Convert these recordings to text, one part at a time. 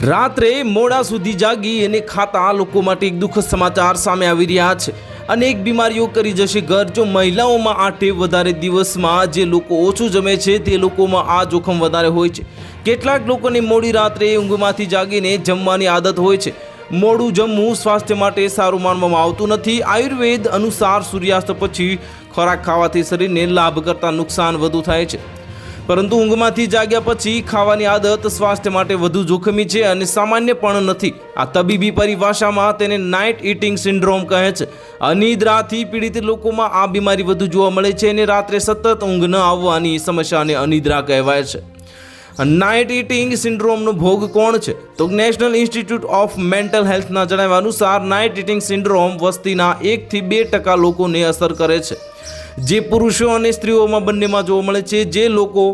રાત્રે મોડા સુધી જાગી અને ખાતા લોકો માટે એક દુઃખદ સમાચાર સામે આવી રહ્યા છે. અનેક બીમારીઓ કરી જશે ઘર જો મહિલાઓમાં આ ટેવ વધારે દિવસમાં જે લોકો ઓછું જમે છે તે લોકોમાં આ જોખમ વધારે હોય છે. કેટલાક લોકોને મોડી રાત્રે ઊંઘમાંથી જાગીને જમવાની આદત હોય છે. મોડું જમવું સ્વાસ્થ્ય માટે સારું માનવામાં આવતું નથી. આયુર્વેદ અનુસાર સૂર્યાસ્ત પછી ખોરાક ખાવાથી શરીરને લાભ કરતાં નુકસાન વધુ થાય છે, પરંતુ ઊંઘમાંથી જાગ્યા પછી ખાવાની આદત સ્વાસ્થ્ય માટે વધુ જોખમી છે અને સામાન્ય પણ નથી. આ તબીબી પરિભાષામાં તેને નાઇટ ઇટિંગ સિન્ડ્રોમ કહે છે. અનિદ્રાથી પીડિત લોકોમાં આ બીમારી વધુ જોવા મળે છે અને રાત્રે સતત ઊંઘ ન આવવાની સમસ્યાને અનિદ્રા કહેવાય છે. નાઇટ ઇટિંગ સિન્ડ્રોમનો ભોગ કોણ છે? તો નેશનલ ઇન્સ્ટિટ્યૂટ ઓફ મેન્ટલ હેલ્થના જણાવ્યા અનુસાર નાઇટ ઇટિંગ સિન્ડ્રોમ વસ્તીના 1 થી 2% લોકોને અસર કરે છે, જે પુરુષો અને સ્ત્રીઓમાં બંનેમાં જોવા મળે છે. જે લોકો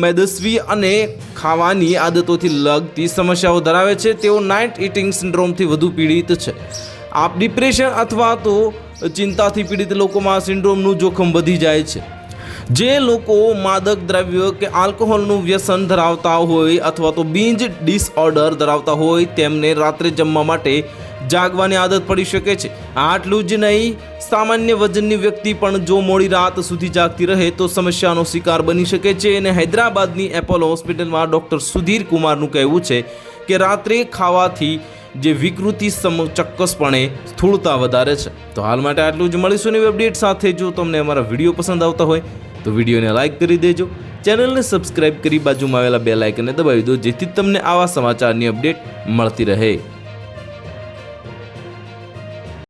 મેદસ્વી અને ખાવાની આદતોથી લગતી સમસ્યાઓ ધરાવે છે તેઓ નાઇટ ઇટિંગ સિન્ડ્રોમથી વધુ પીડિત છે. આપ ડિપ્રેશન અથવા તો ચિંતાથી પીડિત લોકોમાં સિન્ડ્રોમનું જોખમ વધી જાય છે. જે લોકો માદક દ્રવ્યો કે આલ્કોહોલનું વ્યસન ધરાવતા હોય અથવા તો બીંજ ડિસઓર્ડર ધરાવતા હોય તેમને રાત્રે જમવા માટે જાગવાની આદત પડી શકે છે. આટલું જ નહીં, સામાન્ય વજનની વ્યક્તિ પણ જો મોડી રાત સુધી જાગતી રહે તો સમસ્યાનો શિકાર બની શકે છે. અને હૈદરાબાદની એપોલો હોસ્પિટલમાં ડૉક્ટર સુધીર કુમારનું કહેવું છે કે રાત્રે ખાવાથી જે વિકૃતિ ચોક્કસપણે સ્થૂળતા વધારે છે. તો હાલ માટે આટલું જ. મળીશું નવી અપડેટ સાથે. જો તમને અમારા વિડીયો પસંદ આવતા હોય તો વિડીયોને લાઇક કરી દેજો, ચેનલને સબસ્ક્રાઇબ કરી બાજુમાં આવેલા બેલ આઇકનને દબાવી દો, જેથી તમને આવા સમાચારની અપડેટ મળતી રહે.